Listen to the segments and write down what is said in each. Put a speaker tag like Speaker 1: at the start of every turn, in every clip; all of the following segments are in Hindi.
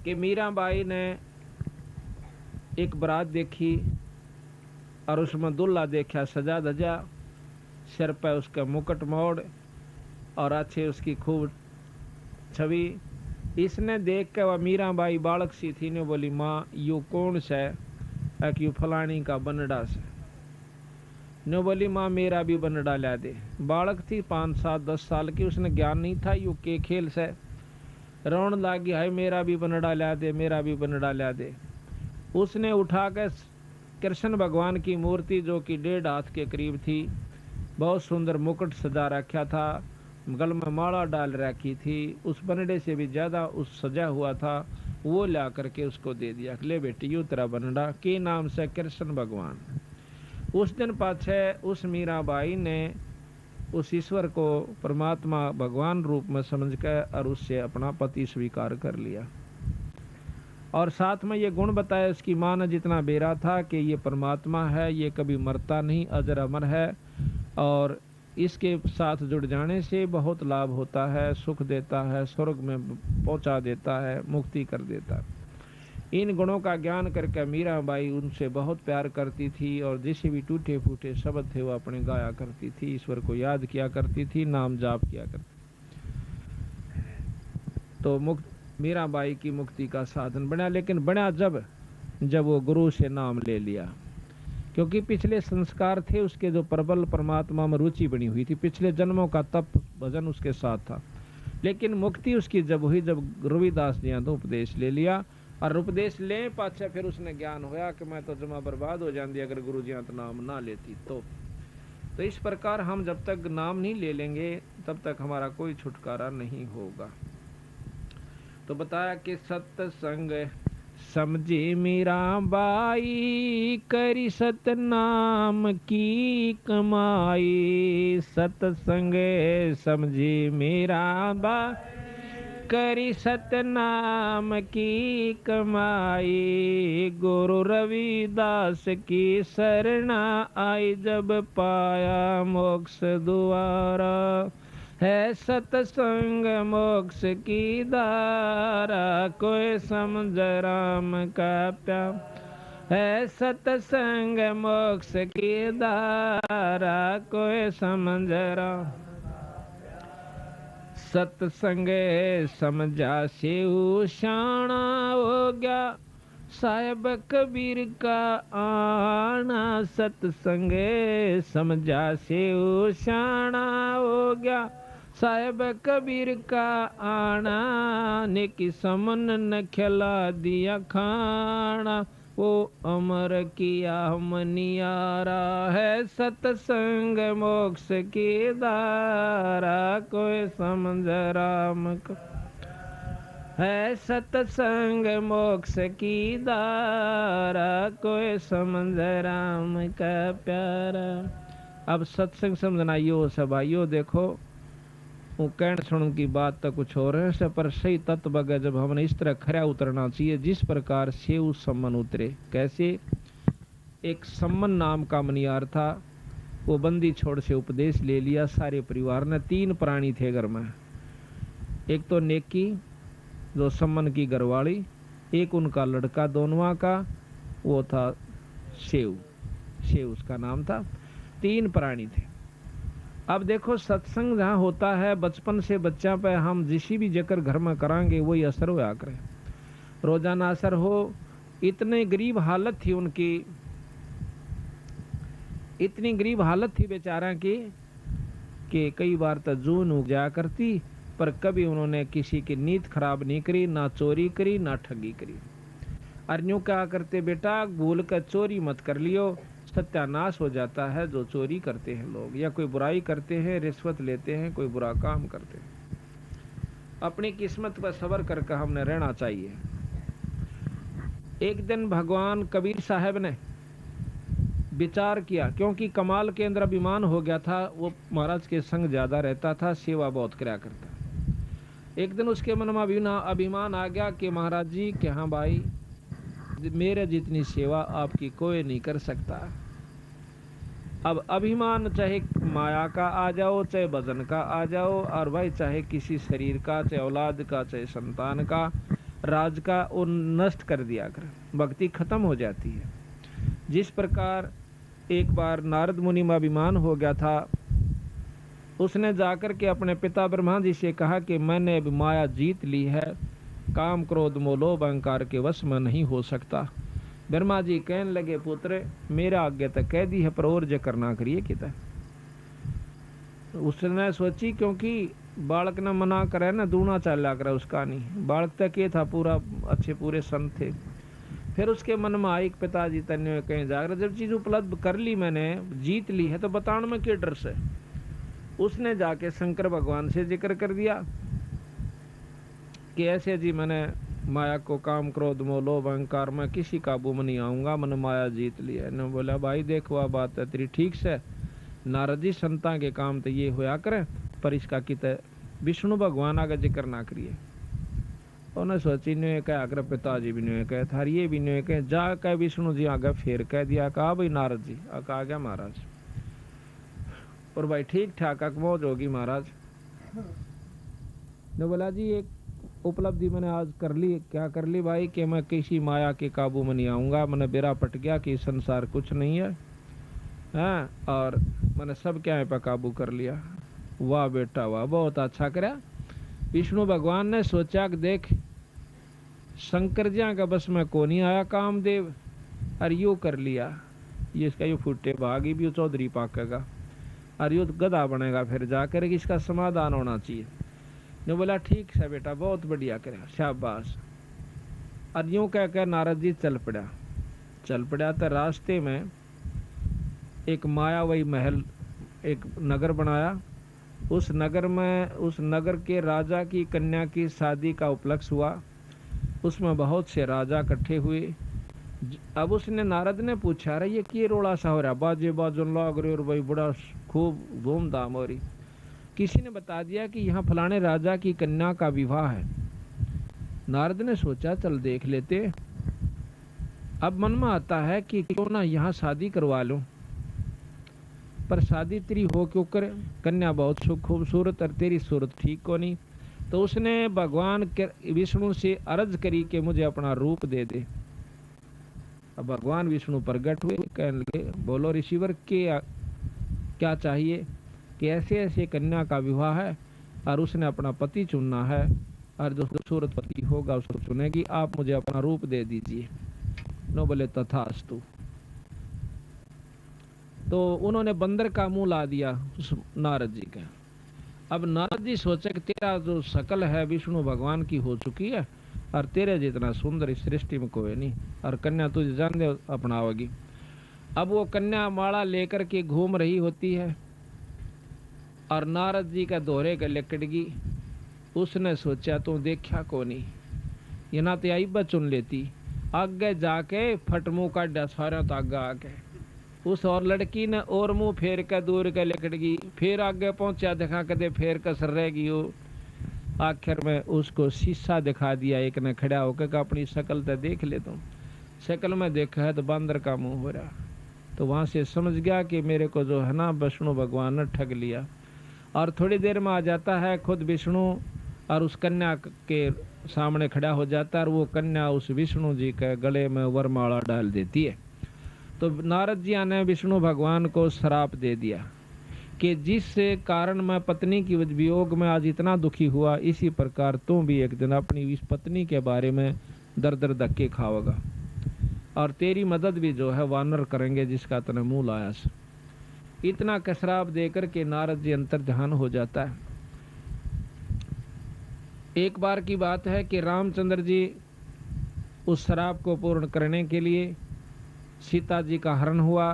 Speaker 1: कि मीराबाई ने एक बारात देखी और उसमें दूल्हा देखा सजा धजा, सिर पर उसका मुकुट मोड़ और अच्छी उसकी खूब छवि। इसने देख के वह मीराबाई बालक सी थी ने बोली, माँ यू कौन से यू फलानी का बनड़ा से। ने बोली, माँ मेरा भी बनड़ा ला दे। बालक थी 5, 7, 10 साल की, उसने ज्ञान नहीं था यू के खेल से। रोन लागी, हाय मेरा भी बनड़ा ला दे, मेरा भी बनड़ा ला दे। उसने उठा कर कृष्ण भगवान की मूर्ति जो कि 1.5 हाथ के करीब थी, बहुत सुंदर मुकुट सजा रखा था, गल में माला डाल रखी थी, उस बनड़े से भी ज्यादा उस सजा हुआ था, वो ला करके उसको दे दिया। ले बेटी यू तेरा बनड़ा, के नाम से कृष्ण भगवान। उस दिन पाछे उस मीराबाई ने उस ईश्वर को परमात्मा भगवान रूप में समझकर और उससे अपना पति स्वीकार कर लिया। और साथ में ये गुण बताया इसकी माँ ने जितना बेरा था कि ये परमात्मा है, ये कभी मरता नहीं, अजर अमर है, और इसके साथ जुड़ जाने से बहुत लाभ होता है, सुख देता है, स्वर्ग में पहुंचा देता है, मुक्ति कर देता है। इन गुणों का ज्ञान करके मीराबाई उनसे बहुत प्यार करती थी और जैसे भी टूटे फूटे शब्द थे वो अपने गाया करती थी, ईश्वर को याद किया करती थी, नाम जाप किया करती। तो मीराबाई की मुक्ति का साधन बना, लेकिन बना जब वो गुरु से नाम ले लिया, क्योंकि पिछले संस्कार थे उसके जो प्रबल परमात्मा में रुचि बनी हुई थी, पिछले जन्मों का तप भजन उसके साथ था। लेकिन मुक्ति उसकी जब हुई जब रविदास जी तो उपदेश ले लिया, और उपदेश ले पाछे फिर उसने ज्ञान होया कि मैं तो जमा बर्बाद हो जाती अगर गुरु जी तो नाम ना लेती। तो इस प्रकार हम जब तक नाम नहीं ले लेंगे तब तक हमारा कोई छुटकारा नहीं होगा। तो बताया कि सत्संग समझी मीराबाई, करी सतनाम की कमाई। सत्संग समझी मीराबाई, करी सतनाम की कमाई। गुरु रविदास की शरणा आई, जब पाया मोक्ष द्वारा। है सत्संग मोक्ष की धारा, कोई समझ राम का प्यार। है सत्संग मोक्ष की धारा, कोई समझ राम। सत्संग समझा सेऊ शाना हो गया, साहेब कबीर का आना। सत्संग समझा सेऊ शाना हो गया, साहेब कबीर का आना। नेकी समन न खिला दिया खाना, वो अमर किया मनियारा। है सत्संग मोक्ष की धारा, कोई समझ राम को। है सत्संग मोक्ष की धारा, कोई समझ राम का प्यारा। अब सत्संग समझना यो सब आइयो, देखो वो कहण सुन की बात तो कुछ हो रहे है, पर सही तत्व बगे जब हमने इस तरह खरा उतरना चाहिए जिस प्रकार से उस सम्मन उतरे। कैसे? एक सम्मन नाम का मनियार था, वो बंदी छोड़ से उपदेश ले लिया सारे परिवार ने। 3 प्राणी थे घर में, एक तो नेकी जो सम्मन की घरवाली, एक उनका लड़का दोनवा का, वो था शेव उसका नाम था। 3 प्राणी थे। अब देखो सत्संग जहाँ होता है बचपन से बच्चा पे हम जिस भी जकर घर में करांगे वही असर होया करे, रोजाना असर हो। इतने गरीब हालत थी उनकी, इतनी गरीब हालत थी बेचारा की कि कई बार तो जून उग जाया करती, पर कभी उन्होंने किसी की नीयत खराब नहीं करी, ना चोरी करी ना ठगी करी। और यूं क्या करते, बेटा भूल कर चोरी मत कर लियो, सत्यानाश हो जाता है। जो चोरी करते हैं लोग या कोई बुराई करते हैं, रिश्वत लेते हैं, कोई बुरा काम करते हैं, अपनी किस्मत पर सब्र करके हमने रहना चाहिए। एक दिन भगवान कबीर साहब ने विचार किया, क्योंकि कमाल के अंदर अभिमान हो गया था, वो महाराज के संग ज्यादा रहता था, सेवा बहुत कराया करता। एक दिन उसके मन में अभिमान आ गया कि महाराज जी कि हाँ भाई, मेरे जितनी सेवा आपकी कोई नहीं कर सकता। अब अभिमान चाहे माया का आ जाओ, चाहे भजन का आ जाओ, और भाई चाहे किसी शरीर का, चाहे औलाद का, चाहे संतान का, राज का वो नष्ट कर दिया कर, भक्ति खत्म हो जाती है। जिस प्रकार एक बार नारद मुनि में अभिमान हो गया था, उसने जाकर के अपने पिता ब्रह्मा जी से कहा कि मैंने अब माया जीत ली है, काम क्रोध मोह लोभ अहंकार के वश में नहीं हो सकता। ब्रह्मा जी कहने लगे पुत्र मेरा आज्ञा तक कह दी है पर और जे करना करिए किता। उसने सोची क्योंकि बालक ने मना करे ना दूना चाला करे उसका नहीं, बालक तक ये था पूरा अच्छे पूरे संत थे। फिर उसके मन में आई पिताजी तन्य कहीं जाकर जब चीज उपलब्ध कर ली मैंने जीत ली है तो बताने में क्या डर से। उसने जाके शंकर भगवान से जिक्र कर दिया कि ऐसे जी मैंने माया को काम क्रोध मोह लोभ अहंकार में किसी काबू में नहीं आऊंगा, मैंने माया जीत ली है। ने बोला भाई देख वह बात है तेरी ठीक से, नारद जी संता के काम तो ये होया करे पर इसका कित विष्णु भगवान आगे जिक्र ना करिए। उन्हें सोची ने कह आकर पिताजी भी ने कहे थार ये भी ने कहे जा कह विष्णु जी आगे फिर कह दिया कहा भाई नारद जी आ गया महाराज। और भाई ठीक ठाक मौज होगी महाराज। ने बोला जी एक उपलब्धि मैंने आज कर ली। क्या कर ली भाई कि मैं किसी माया के काबू में नहीं आऊंगा, मैंने बेरा पट गया कि संसार कुछ नहीं है, हाँ, और मैंने सब क्या पे काबू कर लिया। वाह बेटा वाह, बहुत अच्छा करा। विष्णु भगवान ने सोचा कि देख शंकर जी का बस में को नहीं आया कामदेव, और यो कर लिया, ये इसका यो फुटे भागी भी चौधरी पाकेगा और यो गधा बनेगा, फिर जाकर इसका समाधान होना चाहिए। ने बोला ठीक है बेटा बहुत बढ़िया करे शाबाश। और यूं कह कर नारद जी चल पड़ा तो रास्ते में एक मायावी महल एक नगर बनाया। उस नगर के राजा की कन्या की शादी का उपलक्ष्य हुआ। उसमें बहुत से राजा इकट्ठे हुए। अब उसने नारद ने पूछा अरे ये क्या रोड़ा सा हो रहा, बाजे बाजन लाग रहे और भाई बड़ा खूब धूमधाम हो रही। किसी ने बता दिया कि यहाँ फलाने राजा की कन्या का विवाह है। नारद ने सोचा चल देख लेते। अब मन में आता है कि क्यों ना यहाँ शादी करवा लूं, पर शादी तेरी हो क्यों करे, कन्या बहुत खूबसूरत और तेरी सूरत ठीक को नहीं। तो उसने भगवान विष्णु से अर्ज करी कि मुझे अपना रूप दे दे। अब भगवान विष्णु प्रकट हुए, कहने लगे बोलो ऋषिवर क्या चाहिए कि ऐसे ऐसे कन्या का विवाह है और उसने अपना पति चुनना है और जो खूबसूरत पति होगा उसको चुनेगी, आप मुझे अपना रूप दे दीजिए। नो बोले तथास्तु। तो उन्होंने बंदर का मुंह ला दिया उस नारद जी का। अब नारद जी सोचे कि तेरा जो शकल है विष्णु भगवान की हो चुकी है और तेरे जितना सुंदर इस सृष्टि में कोई नहीं, और कन्या तुझे जान दे अपनावेगी। अब वो कन्या माला लेकर के घूम रही होती है और नारद जी का दोहरे का लकड़गी। उसने सोचा तू देखा को नहीं, ये ना तो आई चुन लेती। आगे जाके फटमू का सारा तो आगे आके उस और लड़की ने और मुंह फेर कर दूर के लकड़गी, फिर आगे पहुंचा दिखा कदे फेर कसर रहेगी वो। आखिर में उसको शीशा दिखा दिया एक ने खड़ा होकर अपनी शक्ल तो देख ले तुम। शक्ल में देखा है तो बंदर का मुंह हो रहा। तो वहां से समझ गया कि मेरे को जो है ना विष्णु भगवान ने ठग लिया। और थोड़ी देर में आ जाता है खुद विष्णु और उस कन्या के सामने खड़ा हो जाता है और वो कन्या उस विष्णु जी के गले में वरमाला डाल देती है। तो नारद जी ने विष्णु भगवान को श्राप दे दिया कि जिस कारण मैं पत्नी की वियोग में आज इतना दुखी हुआ, इसी प्रकार तुम भी एक दिन अपनी इस पत्नी के बारे में दर दर धक्के खाओगा और तेरी मदद भी जो है वानर करेंगे जिसका तने मुंह लाया। इतना कसराब देकर के नारद जी अंतर ध्यान हो जाता है। एक बार की बात है कि रामचंद्र जी उस शराब को पूर्ण करने के लिए सीता जी का हरण हुआ।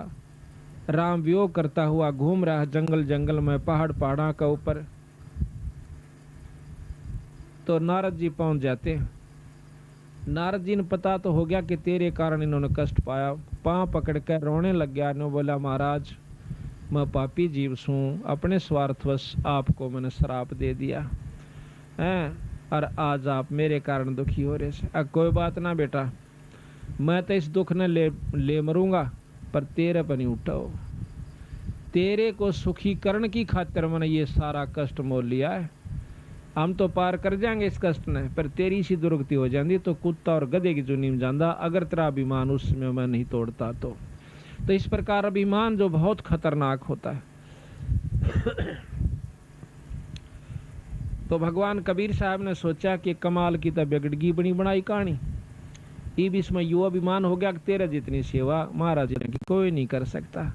Speaker 1: राम वियोग करता हुआ घूम रहा जंगल जंगल में पहाड़ा का ऊपर। तो नारद जी पहुंच जाते हैं। नारद जी ने पता तो हो गया कि तेरे कारण इन्होंने कष्ट पाया। पांव पकड़ कर रोने लग गया। ने बोला महाराज मैं पापी जीव हूँ, अपने स्वार्थवश आपको मैंने श्राप दे दिया है और आज आप मेरे कारण दुखी हो रहे से। अब कोई बात ना बेटा, मैं तो इस दुख ने ले मरूंगा पर तेरे पर नहीं उठाओ। तेरे को सुखी करण की खातिर मैंने ये सारा कष्ट मोल लिया है। हम तो पार कर जाएंगे इस कष्ट ने, पर तेरी सी दुर्गति हो जाती तो कुत्ता और गधे की जुनी में जाता, अगर तेरा अभिमान उस समय मैं नहीं तोड़ता तो इस प्रकार अभिमान जो बहुत खतरनाक होता है। तो भगवान कबीर साहब ने सोचा कि कमाल की तो बिगड़गी बनी बनाई कहानी, इब इसमें यो अभिमान हो गया कि तेरे जितनी सेवा महाराज ने की कोई नहीं कर सकता।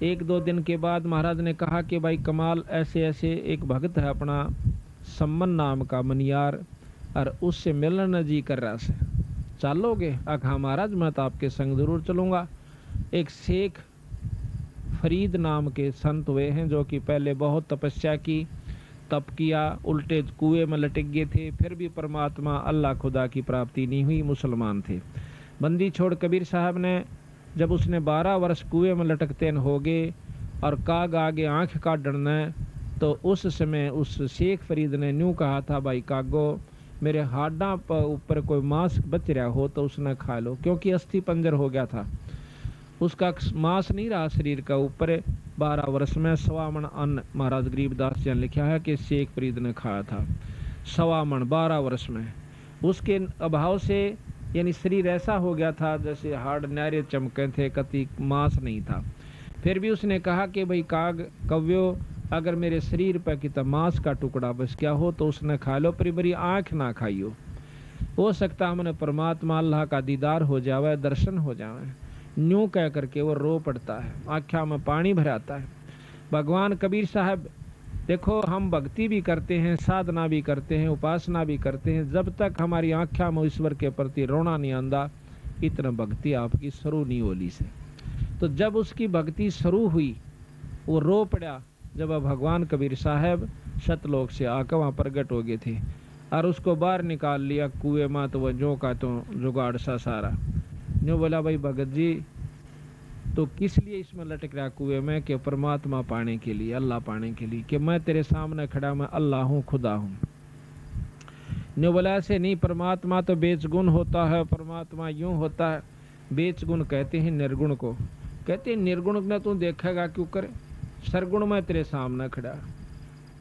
Speaker 1: एक दो दिन के बाद महाराज ने कहा कि भाई कमाल, ऐसे ऐसे एक भक्त है अपना सम्मन नाम का मनियार, और उससे मिलने जी कर रहा से, चलोगे? आखा महाराज मैं तो आपके संग जरूर चलूंगा। एक शेख फरीद नाम के संत हुए हैं जो कि पहले बहुत तपस्या की, तप किया, उल्टे कुएं में लटक गए थे, फिर भी परमात्मा अल्लाह खुदा की प्राप्ति नहीं हुई, मुसलमान थे। बंदी छोड़ कबीर साहब ने जब उसने 12 वर्ष कुएं में लटकते हो गए और काग आगे आंख काटना, तो उस समय उस शेख फरीद ने न्यू कहा था, भाई कागो मेरे हाडा पर ऊपर कोई मांस बच रहा हो तो उसने खा लो, क्योंकि अस्थि पंजर हो गया था, उसका मांस नहीं रहा शरीर का ऊपर। 12 वर्ष में 1.25 मन अन्न, महाराज गरीबदास जी ने लिखा है कि शेख फरीद ने खाया था 1.25 मन 12 वर्ष में। उसके अभाव से यानी शरीर ऐसा हो गया था जैसे हाड़ नारे चमके थे, कति मांस नहीं था। फिर भी उसने कहा कि भाई काग कव्यो अगर मेरे शरीर पर कितना मांस का टुकड़ा बच गया हो तो उसने खा लो, पर मेरी आँख ना खाइयो, हो सकता हमने परमात्मा अल्लाह का दीदार हो जावे, दर्शन हो जावे। न्यू कह करके वो रो पड़ता है, आँखों में पानी भराता है। भगवान कबीर साहब देखो, हम भक्ति भी करते हैं, साधना भी करते हैं, उपासना भी करते हैं, जब तक हमारी आँखों में ईश्वर के प्रति रोना नहीं आंदा, इतना भक्ति आपकी शुरू नहीं होली से। तो जब उसकी भक्ति शुरू हुई, वो रो पड़ा जब भगवान कबीर साहब सतलोक से आकर वहाँ प्रगट हो गए थे और उसको बाहर निकाल लिया कुएं में। तो वह जो का तो जुगाड़ सा सारा जो बोला, भाई भगत जी तो किस लिए इसमें लटक रहा कुएं में? कि परमात्मा पाने के लिए, अल्लाह पाने के लिए, कि मैं तेरे सामने खड़ा, मैं अल्लाह हूँ, खुदा हूँ। न्यू बोला ऐसे नहीं, परमात्मा तो बेचगुण होता है, परमात्मा यूं होता है। बेचगुण कहते हैं निर्गुण को, कहते हैं निर्गुण ने तू देखेगा क्यों करे, सरगुण में तेरे सामने खड़ा।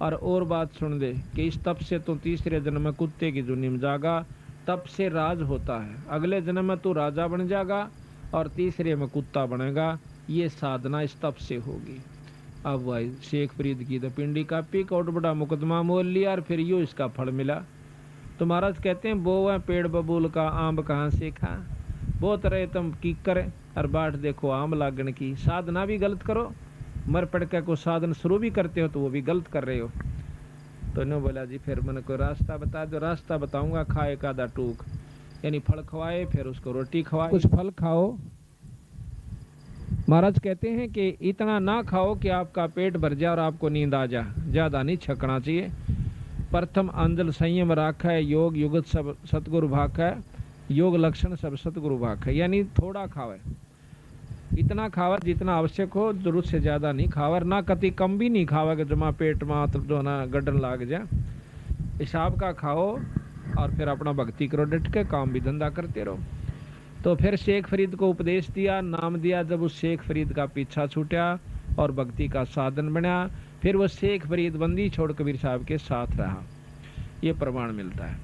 Speaker 1: और बात सुन दे कि इस तप से तू तीसरे जन्म में कुत्ते की जुनी में जागा, तप से राज होता है, अगले जन्म में तू राजा बन जाएगा और तीसरे में कुत्ता बनेगा। ये साधना इस तप से होगी। अब भाई शेख फरीद की तो पिंडी कापी, कोट बड़ा मुकदमा मोल लिया और फिर यो इसका फल मिला। तो महाराज कहते हैं, वो है पेड़ बबूल का आम कहाँ से खा, बहुत रहे तुम की करे और बाट देखो आम लागण की। साधना भी गलत करो, मर पड़ के को साधन शुरू भी करते हो तो वो भी गलत कर रहे हो। तो ने बोला जी फिर मैंने कोई रास्ता बता दो। रास्ता बताऊंगा, खाए का दा टूक, यानी फल खवाए, फिर उसको रोटी खवाए, कुछ फल खाओ। महाराज कहते हैं कि इतना ना खाओ कि आपका पेट भर जाए और आपको नींद आ जाए, ज्यादा नहीं छकना चाहिए। प्रथम अंजल संयम राखा है, योग युगत सब सतगुरु भाखा है, योग लक्षण सब सतगुरु भाखा है, यानी थोड़ा खावे, इतना खावा जितना आवश्यक हो, जरूरत से ज्यादा नहीं खावा, ना कति कम भी नहीं खावा कि जमा पेट में तो जो ना गड्ढन लाग जाए। हिसाब का खाओ और फिर अपना भक्ति करो, डट के काम भी धंधा करते रहो। तो फिर शेख फरीद को उपदेश दिया, नाम दिया। जब उस शेख फरीद का पीछा छूटा और भक्ति का साधन बना, फिर वो शेख फरीद बंदी छोड़ कबीर साहब के साथ रहा। ये प्रमाण मिलता है।